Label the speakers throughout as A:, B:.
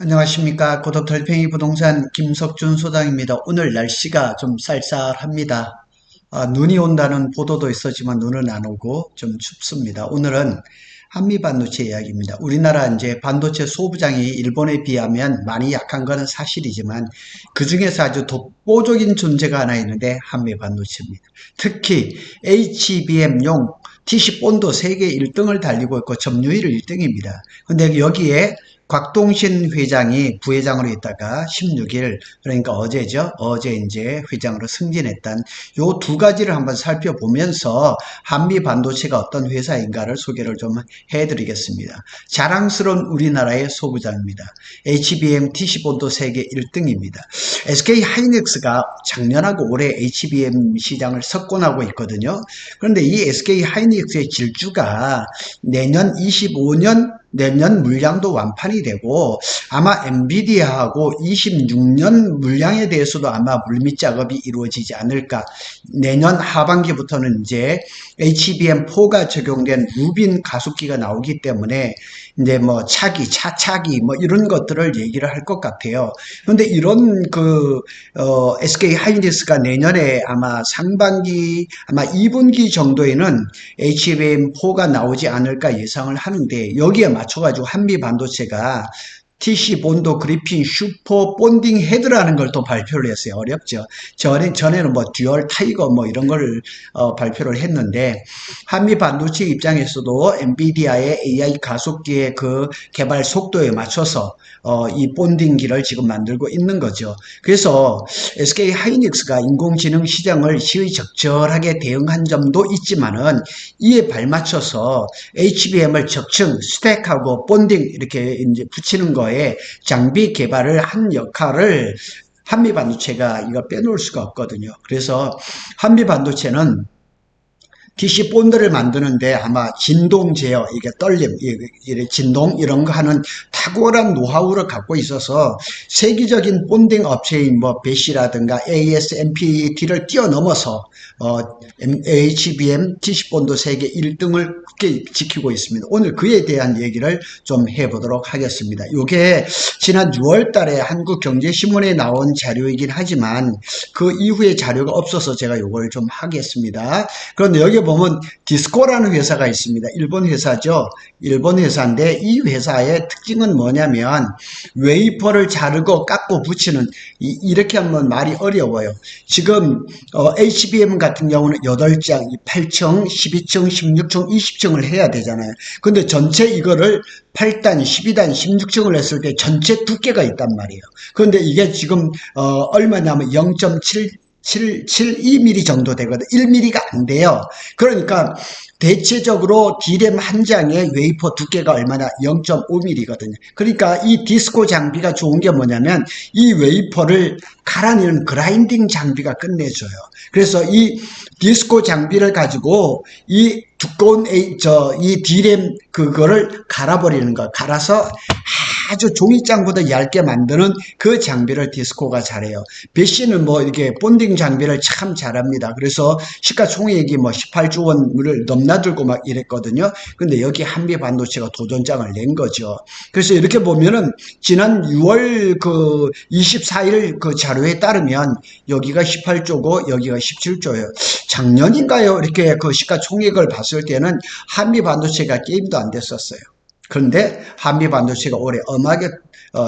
A: 안녕하십니까. 고독 달팽이 부동산 김석준 소장입니다. 오늘 날씨가 좀 쌀쌀합니다. 눈이 온다는 보도도 있었지만 눈은 안 오고 좀 춥습니다. 오늘은 한미 반도체 이야기입니다. 우리나라 이제 반도체 소부장이 일본에 비하면 많이 약한 것은 사실이지만 그 중에서 아주 독보적인 존재가 하나 있는데 한미 반도체입니다. 특히 HBM용 TC 본도 세계 1등을 달리고 있고 점유율 1등입니다. 근데 여기에 곽동신 회장이 부회장으로 있다가 16일, 그러니까 어제죠. 어제 이제 회장으로 승진했던 요 두 가지를 한번 살펴보면서 한미 반도체가 어떤 회사인가를 소개를 좀 해드리겠습니다. 자랑스러운 우리나라의 소부장입니다. HBM TC본도 세계 1등입니다. SK 하이닉스가 작년하고 올해 HBM 시장을 석권하고 있거든요. 그런데 이 SK 하이닉스의 질주가 내년 25년 물량도 완판이 되고 아마 엔비디아하고 26년 물량에 대해서도 아마 물밑 작업이 이루어지지 않을까. 내년 하반기부터는 이제 HBM4가 적용된 루빈 가속기가 나오기 때문에 이제 뭐 차차기 뭐 이런 것들을 얘기를 할 것 같아요. 그런데 이런 SK 하이닉스가 내년에 아마 상반기 아마 2분기 정도에는 HBM4가 나오지 않을까 예상을 하는데 여기에 맞춰가지고 한미 반도체가 TC 본도 그리핀 슈퍼 본딩 헤드라는 걸 또 발표를 했어요. 어렵죠. 전에는 뭐 듀얼 타이거 뭐 이런 걸 발표를 했는데 한미 반도체 입장에서도 엔비디아의 AI 가속기의 그 개발 속도에 맞춰서 이 본딩기를 지금 만들고 있는 거죠. 그래서 SK 하이닉스가 인공지능 시장을 시의적절하게 대응한 점도 있지만은 이에 발맞춰서 HBM을 적층 스택하고 본딩 이렇게 이제 붙이는 거에 장비 개발을 한 역할을 한미 반도체가 이거 빼놓을 수가 없거든요. 그래서 한미 반도체는 DC 본드를 만드는데 아마 진동 제어, 이게 떨림, 진동 이런 거 하는 탁월한 노하우를 갖고 있어서 세계적인 본딩 업체인 뭐 베시라든가 ASMPT를 뛰어넘어서 HBM TC 본드 세계 1등을 굳게 지키고 있습니다. 오늘 그에 대한 얘기를 좀 해보도록 하겠습니다. 이게 지난 6월 달에 한국경제신문에 나온 자료이긴 하지만 그 이후에 자료가 없어서 제가 이걸 좀 하겠습니다. 그런데 여기 보면 디스코라는 회사가 있습니다. 일본 회사죠. 일본 회사인데 이 회사의 특징은 뭐냐면 웨이퍼를 자르고 깎고 붙이는 이렇게 하면 말이 어려워요. 지금 HBM 같은 경우는 8장, 8층, 12층, 16층, 20층을 해야 되잖아요. 근데 전체 이거를 8단, 12단, 16층을 했을 때 전체 두께가 있단 말이에요. 그런데 이게 지금 얼마냐면 0.772mm 정도 되거든. 1mm가 안 돼요. 그러니까 대체적으로 D램 한 장의 웨이퍼 두께가 얼마나 0.5mm거든요. 그러니까 이 디스코 장비가 좋은 게 뭐냐면 이 웨이퍼를 갈아내는 그라인딩 장비가 끝내줘요. 그래서 이 디스코 장비를 가지고 이 두꺼운 이 D램 그거를 갈아버리는 거, 갈아서 아주 종이장보다 얇게 만드는 그 장비를 디스코가 잘해요. 배씨는 뭐 이렇게 본딩 장비를 참 잘합니다. 그래서 시가총액이 뭐 18조 원을 넘나들고 막 이랬거든요. 근데 여기 한미 반도체가 도전장을 낸 거죠. 그래서 이렇게 보면은 지난 6월 24일 그 자료에 따르면 여기가 18조고 여기가 17조예요. 작년인가요? 이렇게 그 시가총액을 봤을 때는 한미 반도체가 게임도 안 됐었어요. 그런데 한미 반도체가 올해 엄하게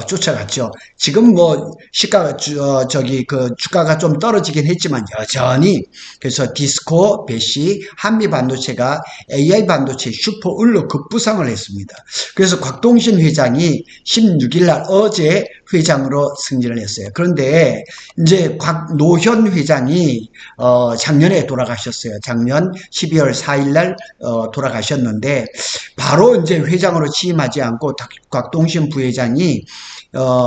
A: 쫓아갔죠. 지금 뭐 시가가 주가가 좀 떨어지긴 했지만 여전히 그래서 디스코, 배시, 한미 반도체가 AI 반도체 슈퍼을로 급부상을 했습니다. 그래서 곽동신 회장이 16일 날 어제 회장으로 승진을 했어요. 그런데 이제 노현 회장이 작년에 돌아가셨어요. 작년 12월 4일 날 돌아가셨는데 바로 이제 회장으로 취임하지 않고 곽동신 부회장이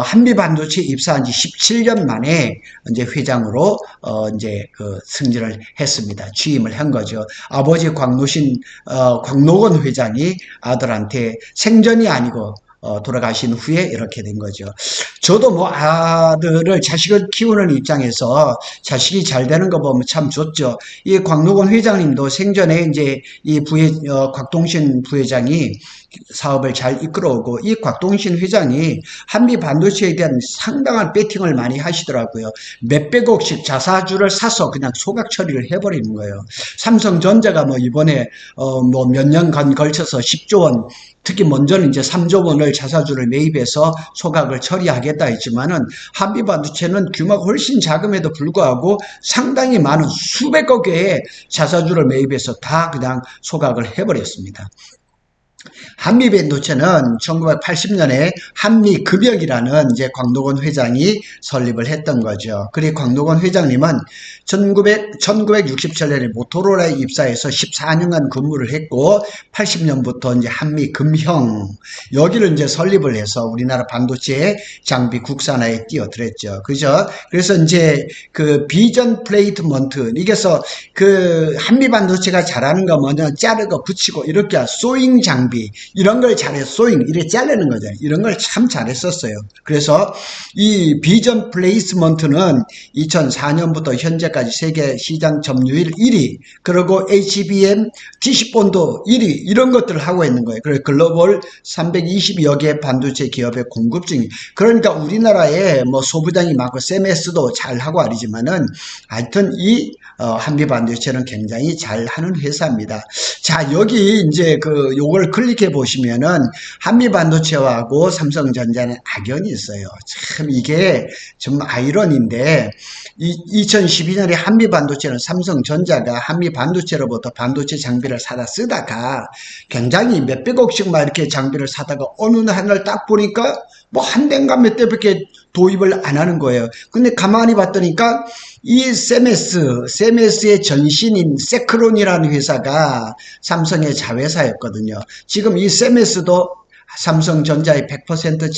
A: 한미 반도체 입사한 지 17년 만에 이제 회장으로 이제 승진을 했습니다. 취임을 한 거죠. 아버지 광노건 회장이 아들한테 생전이 아니고 돌아가신 후에 이렇게 된 거죠. 저도 뭐 아들을 자식을 키우는 입장에서 자식이 잘 되는 거 보면 참 좋죠. 이 광록원 회장님도 생전에 이제 이 곽동신 부회장이 사업을 잘 이끌어오고 이 곽동신 회장이 한미 반도체에 대한 상당한 배팅을 많이 하시더라고요. 몇백억씩 자사주를 사서 그냥 소각 처리를 해버리는 거예요. 삼성전자가 뭐 이번에 뭐 몇 년간 걸쳐서 10조 원, 특히 먼저는 이제 3조 원을 자사주를 매입해서 소각을 처리하겠다 했지만은 한미 반도체는 규모가 훨씬 작음에도 불구하고 상당히 많은 수백억의 자사주를 매입해서 다 그냥 소각을 해버렸습니다. 한미 반도체는 1980년에 한미금역이라는 이제 광록원 회장이 설립을 했던 거죠. 그리고 광록원 회장님은 1967년에 모토로라에 입사해서 14년간 근무를 했고 80년부터 이제 한미금형 여기를 이제 설립을 해서 우리나라 반도체 장비 국산화에 뛰어들었죠. 그죠? 그래서 이제 그 비전 플레이트먼트 이게서 그 한미 반도체가 잘하는 거 뭐냐 자르고 붙이고 이렇게 소잉 장비 이런 걸 잘해 소잉 이렇게 자르는 거죠. 이런 걸 참 잘했었어요. 그래서 이 비전 플레이스먼트는 2004년부터 현재까지 세계 시장 점유율 1위 그리고 HBM TC본드 1위 이런 것들을 하고 있는 거예요. 그래서 글로벌 320여 개 반도체 기업의 공급 중이 그러니까 우리나라에 뭐 소부장이 많고 세메스도 잘하고 아니지만은 하여튼 이 한미 반도체는 굉장히 잘하는 회사입니다. 자, 여기 이제 그 요걸 클릭해 보시면은 한미 반도체하고 삼성전자는 악연이 있어요. 참 이게 좀 아이러니인데 2012년에 한미 반도체는 삼성전자가 한미 반도체로부터 반도체 장비를 사다 쓰다가 굉장히 몇백억씩 막 이렇게 장비를 사다가 어느 날 딱 보니까 뭐 한 대인가 몇 대밖에 도입을 안 하는 거예요. 근데 가만히 봤더니까 이 세메스의 전신인 세크론이라는 회사가 삼성의 자회사였거든요. 지금 이 세메스도 삼성전자의 100%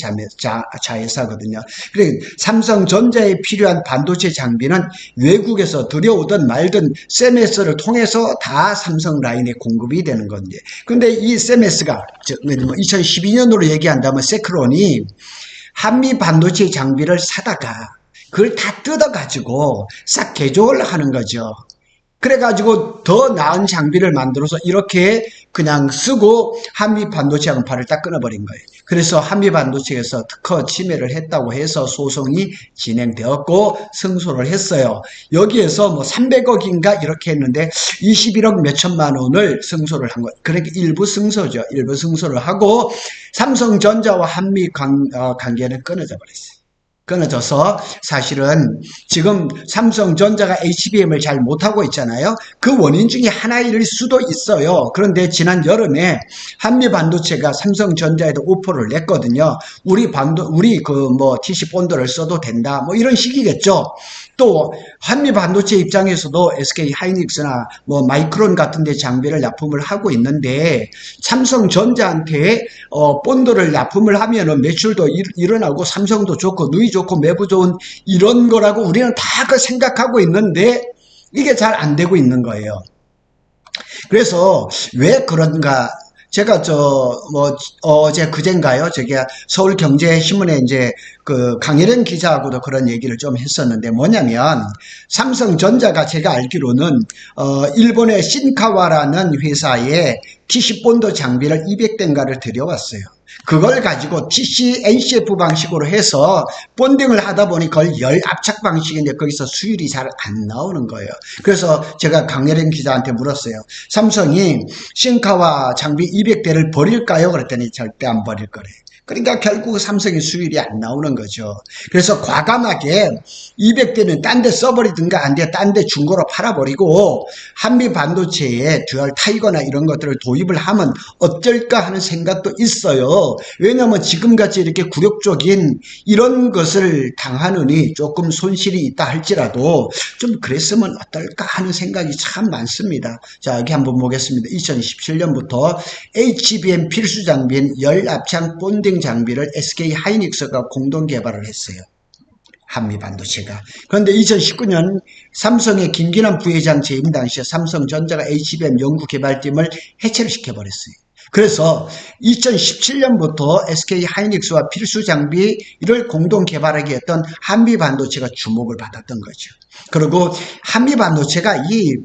A: 자회사거든요. 그래 삼성전자에 필요한 반도체 장비는 외국에서 들여오든 말든 세메스를 통해서 다 삼성 라인에 공급이 되는 건데. 근데 이 세메스가 2012년으로 얘기한다면 세크론이 한미 반도체 장비를 사다가 그걸 다 뜯어가지고 싹 개조를 하는 거죠. 그래가지고 더 나은 장비를 만들어서 이렇게 그냥 쓰고 한미 반도체하고 발을 딱 끊어버린 거예요. 그래서 한미 반도체에서 특허 침해를 했다고 해서 소송이 진행되었고 승소를 했어요. 여기에서 뭐 300억인가 이렇게 했는데 21억 몇천만 원을 승소를 한 거예요. 그러니까 일부 승소죠. 일부 승소를 하고 삼성전자와 한미 관계는 끊어져 버렸어요. 끊어져서 사실은 지금 삼성전자가 HBM을 잘 못하고 있잖아요. 그 원인 중에 하나일 수도 있어요. 그런데 지난 여름에 한미 반도체가 삼성전자에도 오퍼를 냈거든요. 우리 TC 본드를 써도 된다. 뭐 이런 식이겠죠. 또 한미 반도체 입장에서도 SK 하이닉스나 뭐 마이크론 같은 데 장비를 납품을 하고 있는데 삼성전자한테 본드를 납품을 하면은 매출도 일어나고 삼성도 좋고 누이 좋고 매부 좋은 이런 거라고 우리는 다 그 생각하고 있는데 이게 잘 안 되고 있는 거예요. 그래서 왜 그런가 제가 어제 그젠가요? 서울경제신문에 이제 그 강혜련 기자하고도 그런 얘기를 좀 했었는데 뭐냐면 삼성전자가 제가 알기로는 일본의 신카와라는 회사에 TC본드 장비를 200대인가를 들여왔어요. 그걸 가지고 TC, NCF 방식으로 해서 본딩을 하다 보니 그걸 열 압착 방식인데 거기서 수율이 잘 안 나오는 거예요. 그래서 제가 강혜련 기자한테 물었어요. 삼성이 신카와 장비 200대를 버릴까요? 그랬더니 절대 안 버릴 거래. 그러니까 결국 삼성의 수율이 안 나오는 거죠. 그래서 과감하게 200대는 딴 데 써버리든가 안 돼, 딴 데 중고로 팔아버리고 한미 반도체에 듀얼 타이거나 이런 것들을 도입을 하면 어떨까 하는 생각도 있어요. 왜냐하면 지금같이 이렇게 굴욕적인 이런 것을 당하느니 조금 손실이 있다 할지라도 좀 그랬으면 어떨까 하는 생각이 참 많습니다. 자, 여기 한번 보겠습니다. 2017년부터 HBM 필수 장비인 열압창 본딩 장비를 SK 하이닉스가 공동 개발을 했어요. 한미 반도체가. 그런데 2019년 삼성의 김기남 부회장 재임 당시에 삼성전자가 HBM 연구개발팀을 해체를 시켜버렸어요. 그래서 2017년부터 SK 하이닉스와 필수 장비를 공동 개발하게 했던 한미 반도체가 주목을 받았던 거죠. 그리고 한미 반도체가 이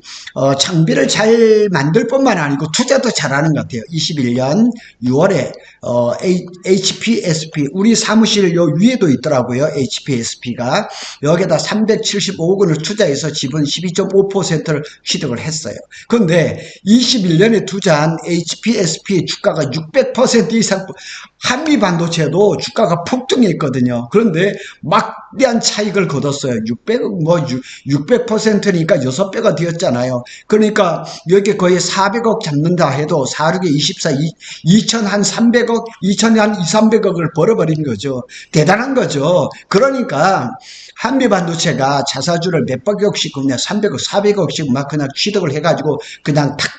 A: 장비를 잘 만들 뿐만 아니고 투자도 잘하는 것 같아요. 21년 6월에 HPSP 우리 사무실 요 위에도 있더라고요. HPSP가 여기다 375억 원을 투자해서 지분 12.5%를 취득을 했어요. 그런데 21년에 투자한 HPSP 주가가 600% 이상 한미 반도체도 주가가 폭등했거든요. 그런데 막대한 차익을 거뒀어요. 600%니까 6배가 되었잖아요. 그러니까 여기 거의 400억 잡는다 해도 4, 6에 24, 2천 한 300억, 2천 한 2, 300억을 벌어버린 거죠. 대단한 거죠. 그러니까 한미 반도체가 자사주를 몇백억씩 그냥 300억, 400억씩 막 그냥 취득을 해가지고 그냥 탁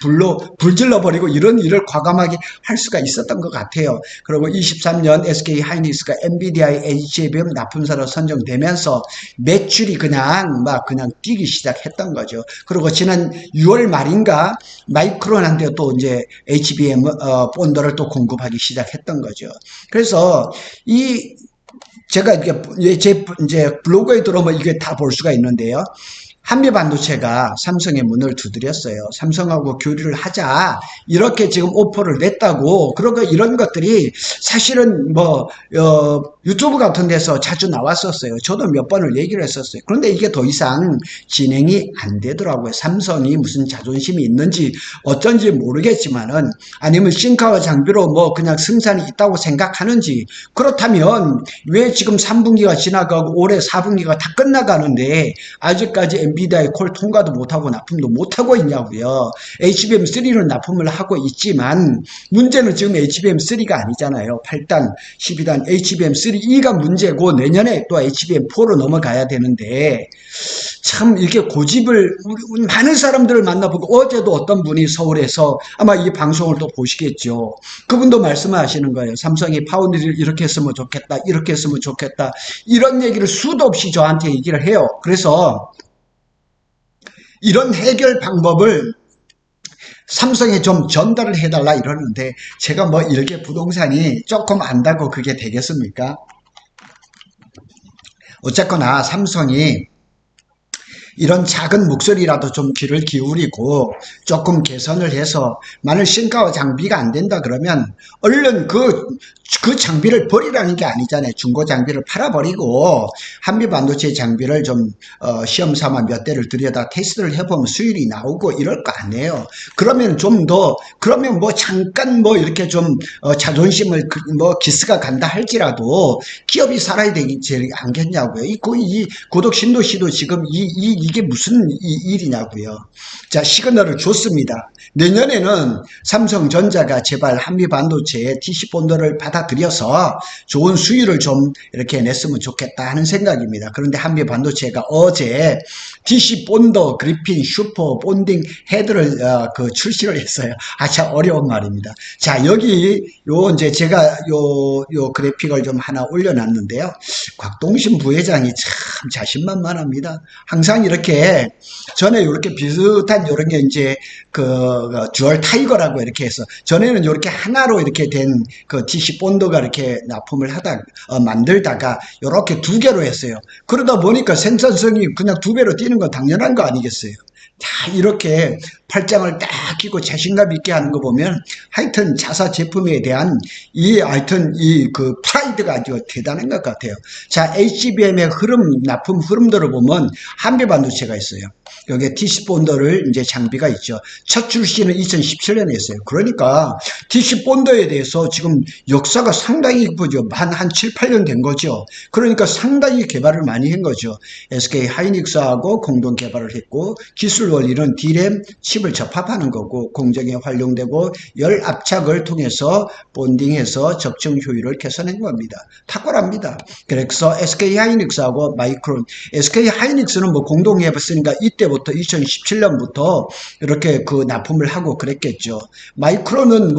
A: 불질러 버리고 이런 일을 과감하게 할 수가 있었던 것 같아요. 그리고 23년 SK 하이닉스가 엔비디아의 HBM 납품사로 선정되면서 매출이 그냥 뛰기 시작했던 거죠. 그리고 지난 6월 말인가 마이크론한테 또 이제 HBM 본더를 또 공급하기 시작했던 거죠. 그래서 제가 이제 블로그에 들어오면 이게 다 볼 수가 있는데요. 한미 반도체가 삼성의 문을 두드렸어요. 삼성하고 교류를 하자 이렇게 지금 오퍼를 냈다고. 그러고 이런 것들이 사실은 유튜브 같은 데서 자주 나왔었어요. 저도 몇 번을 얘기를 했었어요. 그런데 이게 더 이상 진행이 안 되더라고요. 삼성이 무슨 자존심이 있는지 어쩐지 모르겠지만은 아니면 싱카와 장비로 그냥 승산이 있다고 생각하는지. 그렇다면 왜 지금 3분기가 지나가고 올해 4분기가 다 끝나가는데 아직까지 엔비디아의 콜 통과도 못하고 납품도 못하고 있냐고요. HBM3는 납품을 하고 있지만 문제는 지금 HBM3가 아니잖아요. 8단, 12단 HBM3E가 문제고 내년에 또 HBM4로 넘어가야 되는데 참 이렇게 고집을 많은 사람들을 만나보고 어제도 어떤 분이 서울에서 아마 이 방송을 또 보시겠죠. 그분도 말씀하시는 거예요. 삼성이 파운드리를 이렇게 했으면 좋겠다. 이렇게 했으면 좋겠다. 이런 얘기를 수도 없이 저한테 얘기를 해요. 그래서 이런 해결 방법을 삼성에 좀 전달을 해달라 이러는데 제가 이렇게 부동산이 조금 안다고 그게 되겠습니까? 어쨌거나 삼성이 이런 작은 목소리라도 좀 귀를 기울이고 조금 개선을 해서 만일 신가와 장비가 안 된다 그러면 얼른 그 장비를 버리라는 게 아니잖아요. 중고 장비를 팔아버리고 한미 반도체 장비를 좀 시험 삼아 몇 대를 들여다 테스트를 해보면 수율이 나오고 이럴 거 아니에요. 그러면 좀 더 그러면 잠깐 이렇게 좀 자존심을 기스가 간다 할지라도 기업이 살아야 되지 않겠냐고요. 이 고독 신도 씨도 지금 이게 무슨 일이냐고요. 자, 시그널을 줬습니다. 내년에는 삼성전자가 제발 한미 반도체에 DC 본더를 받아들여서 좋은 수율을 좀 이렇게 냈으면 좋겠다 하는 생각입니다. 그런데 한미 반도체가 어제 DC 본더, 그리핀, 슈퍼, 본딩 헤드를 출시를 했어요. 참 어려운 말입니다. 자, 여기 이제 제가 요 그래픽을 좀 하나 올려놨는데요. 곽동신 부회장이 참 자신만만합니다. 항상 이렇게 전에 이렇게 비슷한 이런 게 이제 듀얼 타이거라고 이렇게 해서 전에는 이렇게 하나로 이렇게 된 DC 본드가 이렇게 납품을 만들다가 이렇게 두 개로 했어요. 그러다 보니까 생산성이 그냥 두 배로 뛰는 건 당연한 거 아니겠어요? 자, 이렇게 팔짱을 딱 끼고 자신감 있게 하는 거 보면 하여튼 자사 제품에 대한 하여튼 프라이드가 아주 대단한 것 같아요. 자, HBM의 납품 흐름들을 보면 한미 반도체가 있어요. 여기에 DC 본더를 이제 장비가 있죠. 첫 출시는 2017년에 했어요. 그러니까 DC 본더에 대해서 지금 역사가 상당히 한 7, 8년 된 거죠. 그러니까 상당히 개발을 많이 한 거죠. SK 하이닉스하고 공동 개발을 했고 기술 원리는 D램 칩을 접합하는 거고 공정에 활용되고 열 압착을 통해서 본딩해서 적정 효율을 개선한 겁니다. 탁월합니다. 그래서 SK 하이닉스하고 마이크론, SK 하이닉스는 공동 해봤으니까 이때부터 2017년부터 이렇게 납품을 하고 그랬겠죠. 마이크론은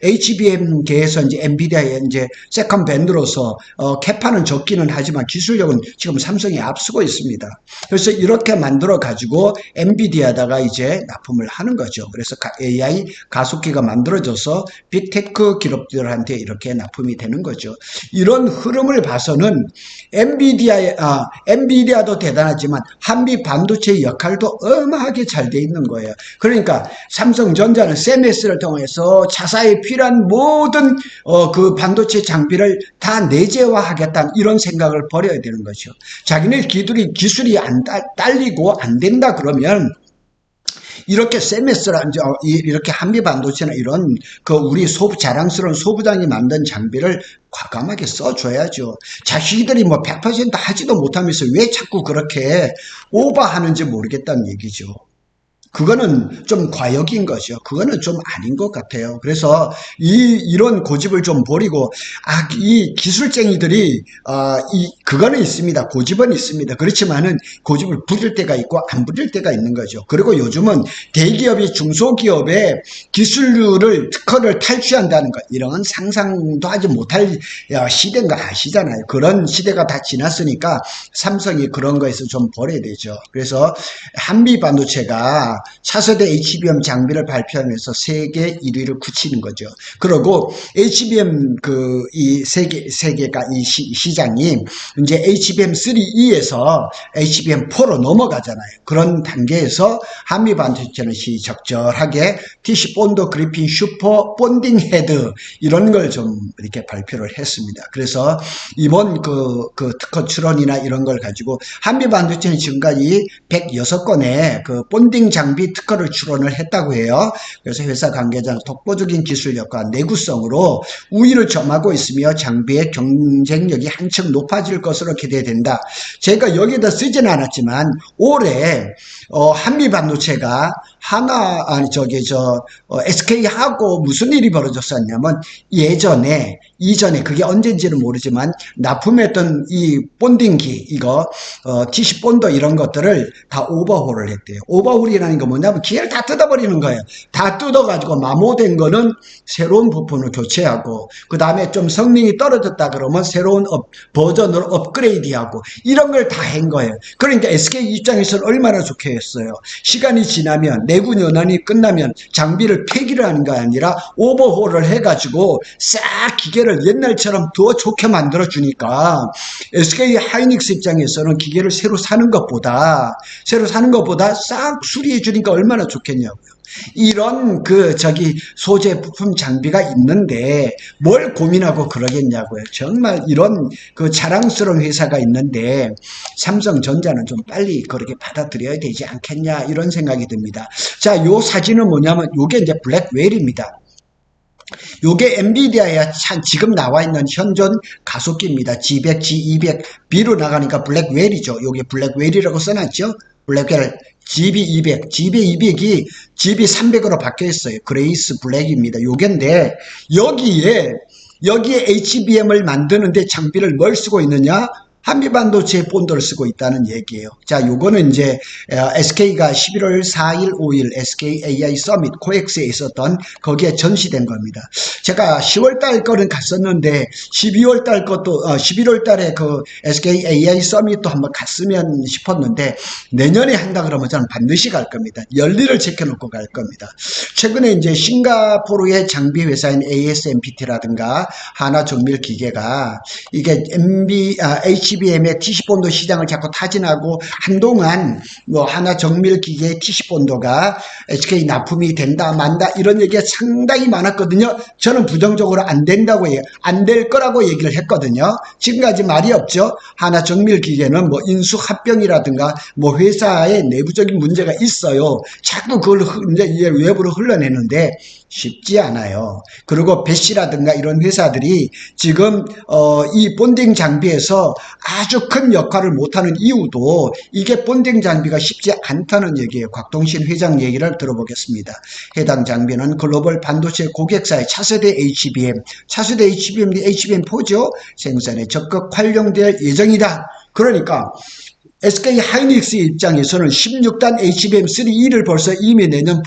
A: HBM계에서 이제 엔비디아의 이제 세컨 밴드로서 캐파는 적기는 하지만 기술력은 지금 삼성이 앞서고 있습니다. 그래서 이렇게 만들어 가지고 엔비디아 엔비디아다가 이제 납품을 하는 거죠. 그래서 AI 가속기가 만들어져서 빅테크 기업들한테 이렇게 납품이 되는 거죠. 이런 흐름을 봐서는 엔비디아도 대단하지만 한미 반도체의 역할도 어마하게 잘 돼 있는 거예요. 그러니까 삼성전자는 CMS를 통해서 자사에 필요한 모든 그 반도체 장비를 다 내재화하겠다 이런 생각을 버려야 되는 거죠. 자기네 기술이 안 딸리고 안 된다 그러면 이렇게 세메스라 이렇게 한미 반도체나 이런 그 우리 자랑스러운 소부장이 만든 장비를 과감하게 써줘야죠. 자기들이 뭐 100% 하지도 못하면서 왜 자꾸 그렇게 오버하는지 모르겠다는 얘기죠. 그거는 좀 과욕인 거죠. 그거는 좀 아닌 것 같아요. 그래서 이런 고집을 좀 버리고, 이 기술쟁이들이, 그거는 있습니다. 고집은 있습니다. 그렇지만은 고집을 부릴 때가 있고 안 부릴 때가 있는 거죠. 그리고 요즘은 대기업이 중소기업의 기술을, 특허를 탈취한다는 것, 이런 상상도 하지 못할 시대인 거 아시잖아요. 그런 시대가 다 지났으니까 삼성이 그런 거에서 좀 버려야 되죠. 그래서 한미 반도체가 차세대 HBM 장비를 발표하면서 세계 1위를 굳히는 거죠. 그리고 HBM 이 세계가 이 시장이 이제 HBM3E에서 HBM4로 넘어가잖아요. 그런 단계에서 한미 반도체는 적절하게 TC 본드 그리핀 슈퍼 본딩 헤드 이런 걸 좀 이렇게 발표를 했습니다. 그래서 이번 그 특허 출원이나 이런 걸 가지고 한미 반도체는 지금까지 106건의 그 본딩 장비 특허를 출원을 했다고 해요. 그래서 회사 관계자는 독보적인 기술력과 내구성으로 우위를 점하고 있으며 장비의 경쟁력이 한층 높아질 것으로 기대된다. 제가 여기다 쓰지는 않았지만 올해 한미 반도체가 SK하고 무슨 일이 벌어졌었냐면 이전에 그게 언젠지는 모르지만 납품했던 이 본딩기 이거 TC 본드 이런 것들을 다 오버홀을 했대요. 오버홀이라는 건 뭐냐면 기계를 다 뜯어버리는 거예요. 다 뜯어가지고 마모된 거는 새로운 부품을 교체하고 그 다음에 좀 성능이 떨어졌다 그러면 새로운 버전으로 업그레이드하고 이런 걸 다 한 거예요. 그러니까 SK 입장에서는 얼마나 좋겠어요. 시간이 지나면 내구 연한이 끝나면 장비를 폐기를 하는 게 아니라 오버홀을 해가지고 싹 기계를 옛날처럼 더 좋게 만들어 주니까 SK 하이닉스 입장에서는 기계를 새로 사는 것보다 싹 수리해 주니까 얼마나 좋겠냐고요. 이런 소재 부품 장비가 있는데 뭘 고민하고 그러겠냐고요. 정말 이런 자랑스러운 회사가 있는데 삼성전자는 좀 빨리 그렇게 받아들여야 되지 않겠냐 이런 생각이 듭니다. 자, 요 사진은 뭐냐면 요게 이제 블랙웰입니다. 요게 엔비디아에 지금 나와 있는 현존 가속기입니다. G100, G200, B로 나가니까 블랙웰이죠. 요게 블랙웰이라고 써놨죠. 블랙웰 GB200, GB200이 GB300으로 바뀌어 있어요. 그레이스 블랙입니다. 요게인데 여기에 HBM을 만드는데 장비를 뭘 쓰고 있느냐? 한미반도체 본드를 쓰고 있다는 얘기예요. 자, 요거는 이제 SK가 11월 4일, 5일 SK AI 서밋 코엑스에 있었던 거기에 전시된 겁니다. 제가 10월 달 거는 갔었는데 12월 달 것도 11월 달에 그 SK AI 서밋도 한번 갔으면 싶었는데 내년에 한다 그러면 저는 반드시 갈 겁니다. 열일을 지켜놓고 갈 겁니다. 최근에 이제 싱가포르의 장비 회사인 ASMPT라든가 하나정밀기계가 이게 HBM의 TC본드 시장을 자꾸 타진하고 한동안 뭐 하나정밀기계의 TC본드가 SK 납품이 된다 만다 이런 얘기가 상당히 많았거든요. 저는 부정적으로 안 된다고 해요. 안 될 거라고 얘기를 했거든요. 지금까지 말이 없죠. 하나정밀기계는 뭐 인수합병이라든가 뭐 회사의 내부적인 문제가 있어요. 자꾸 그걸 이제 외부로 흘러내는데 쉽지 않아요. 그리고 배시라든가 이런 회사들이 지금 이 본딩 장비에서 아주 큰 역할을 못하는 이유도 이게 본딩 장비가 쉽지 않다는 얘기예요. 곽동신 회장 얘기를 들어보겠습니다. 해당 장비는 글로벌 반도체 고객사의 차세대 HBM4죠. 생산에 적극 활용될 예정이다. 그러니까 SK 하이닉스 입장에서는 16단 HBM3E를 벌써 이미 내년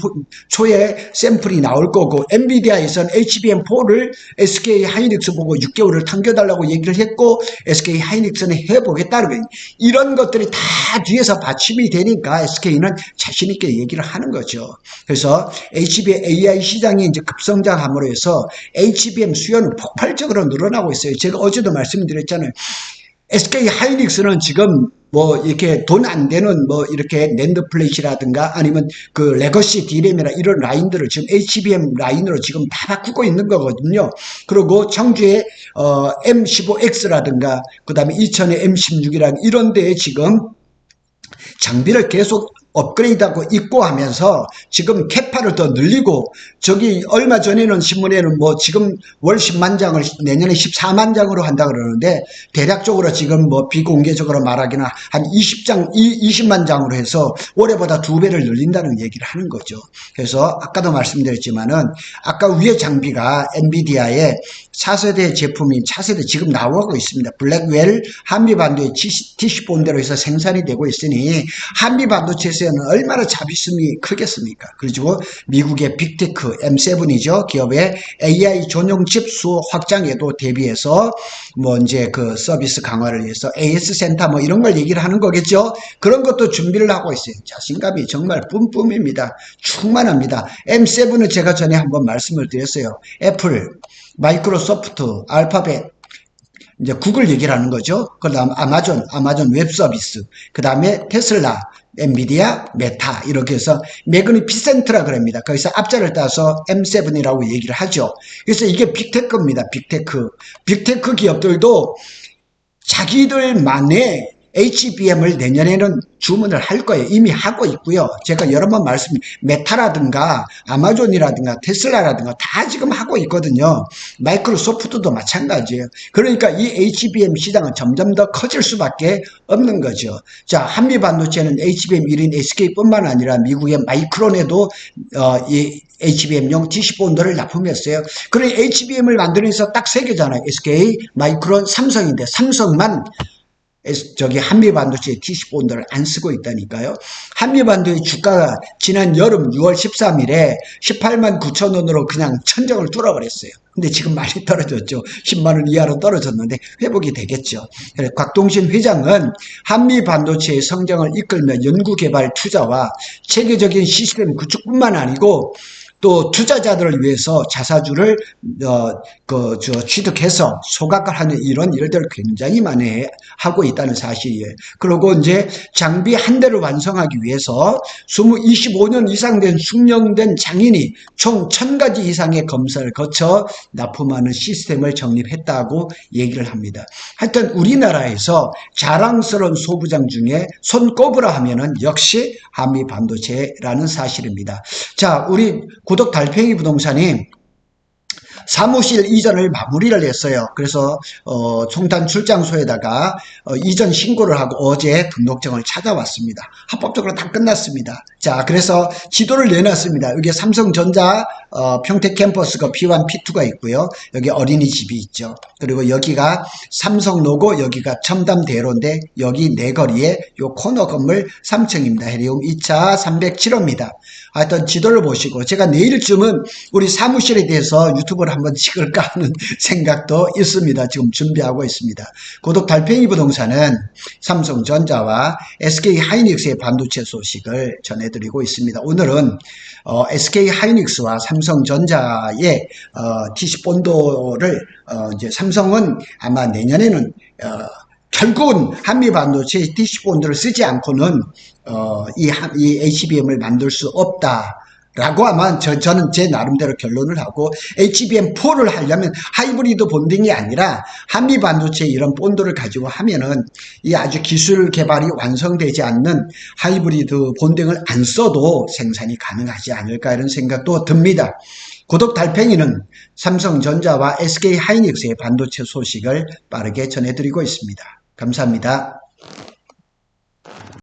A: 초에 샘플이 나올 거고, 엔비디아에서는 HBM4를 SK 하이닉스 보고 6개월을 당겨달라고 얘기를 했고, SK 하이닉스는 해보겠다는 이런 것들이 다 뒤에서 받침이 되니까 SK는 자신있게 얘기를 하는 거죠. 그래서 HBM AI 시장이 이제 급성장함으로 해서 HBM 수요는 폭발적으로 늘어나고 있어요. 제가 어제도 말씀드렸잖아요. SK 하이닉스는 지금 뭐 이렇게 돈 안 되는 뭐 이렇게 낸드 플레이트라든가 아니면 그 레거시 D램이나 이런 라인들을 지금 HBM 라인으로 지금 다 바꾸고 있는 거거든요. 그리고 청주의 M15X라든가 그다음에 이천의 M16이라는 이런 데에 지금 장비를 계속 업그레이드하고 있고 하면서 지금 캐파를 더 늘리고, 저기 얼마 전에는 신문에는 뭐 지금 월 10만 장을 내년에 14만 장으로 한다 그러는데, 대략적으로 지금 뭐 비공개적으로 말하기는 한 20만 장으로 해서 올해보다 2배를 늘린다는 얘기를 하는 거죠. 그래서 아까도 말씀드렸지만은 아까 위에 장비가 엔비디아의 차세대 제품인 차세대 지금 나오고 있습니다. 블랙웰 한미반도에 TC본대로 해서 생산이 되고 있으니 한미 반도체에서는 얼마나 자비성이 크겠습니까? 그리고 미국의 빅테크 M7이죠. 기업의 AI 전용 칩 수 확장에도 대비해서 뭐 이제 그 서비스 강화를 위해서 AS 센터 뭐 이런 걸 얘기를 하는 거겠죠. 그런 것도 준비를 하고 있어요. 자신감이 정말 뿜뿜입니다. 충만합니다. M7은 제가 전에 한번 말씀을 드렸어요. 애플, 마이크로소프트, 알파벳, 이제 구글 얘기를 하는 거죠. 그 다음 아마존 웹 서비스, 그 다음에 테슬라, 엔비디아, 메타 이렇게 해서 매그니피센트라 그럽니다. 거기서 앞자를 따서 M7이라고 얘기를 하죠. 그래서 이게 빅테크입니다. 빅테크 기업들도 자기들만의 HBM을 내년에는 주문을 할 거예요. 이미 하고 있고요. 제가 여러 번 메타라든가 아마존이라든가 테슬라라든가 다 지금 하고 있거든요. 마이크로소프트도 마찬가지예요. 그러니까 이 HBM 시장은 점점 더 커질 수밖에 없는 거죠. 자, 한미반도체는 HBM 1인 SK뿐만 아니라 미국의 마이크론에도 이 HBM용 TC본드를 납품했어요. 그런 HBM을 만들면서 딱 세 개잖아요. SK, 마이크론, 삼성인데 삼성만 저기 한미반도체 TC본드를 안 쓰고 있다니까요. 한미반도의 주가가 지난 여름 6월 13일에 18만 9천 원으로 그냥 천정을 뚫어버렸어요. 근데 지금 많이 떨어졌죠. 10만 원 이하로 떨어졌는데 회복이 되겠죠. 곽동신 회장은 한미반도체의 성장을 이끌며 연구개발 투자와 체계적인 시스템 구축뿐만 아니고 또 투자자들을 위해서 자사주를 취득해서 소각을 하는 이런 일들을 굉장히 많이 하고 있다는 사실이에요. 그리고 이제 장비 한 대를 완성하기 위해서 25년 이상 된 숙련된 장인이 총 1000가지 이상의 검사를 거쳐 납품하는 시스템을 정립했다고 얘기를 합니다. 하여튼 우리나라에서 자랑스러운 소부장 중에 손꼽으라 하면은 역시 한미반도체라는 사실입니다. 자, 우리 구독 달팽이 부동산이 사무실 이전을 마무리를 했어요. 그래서 송탄 출장소에다가 이전 신고를 하고 어제 등록증을 찾아왔습니다. 합법적으로 다 끝났습니다. 자, 그래서 지도를 내놨습니다. 여기 삼성전자 평택 캠퍼스가 P1, P2가 있고요. 여기 어린이집이 있죠. 그리고 여기가 삼성 로고, 여기가 첨담대로인데 여기 내거리에 요 코너 건물 3층입니다. 헤리움 2차 307호입니다. 하여튼 지도를 보시고 제가 내일쯤은 우리 사무실에 대해서 유튜브를 한번 찍을까 하는 생각도 있습니다. 지금 준비하고 있습니다. 구독 달팽이 부동산은 삼성전자와 SK 하이닉스의 반도체 소식을 전해드리고 있습니다. 오늘은 SK 하이닉스와 삼성전자의 TC본도를 이제 삼성은 아마 내년에는 결국은 한미반도체 TC본드를 쓰지 않고는 이 HBM을 만들 수 없다라고 아마 저는 제 나름대로 결론을 하고, HBM4를 하려면 하이브리드 본딩이 아니라 한미반도체 이런 본드를 가지고 하면은 이 아주 기술 개발이 완성되지 않는 하이브리드 본딩을 안 써도 생산이 가능하지 않을까 이런 생각도 듭니다. 구독 달팽이는 삼성전자와 SK 하이닉스의 반도체 소식을 빠르게 전해드리고 있습니다. 감사합니다.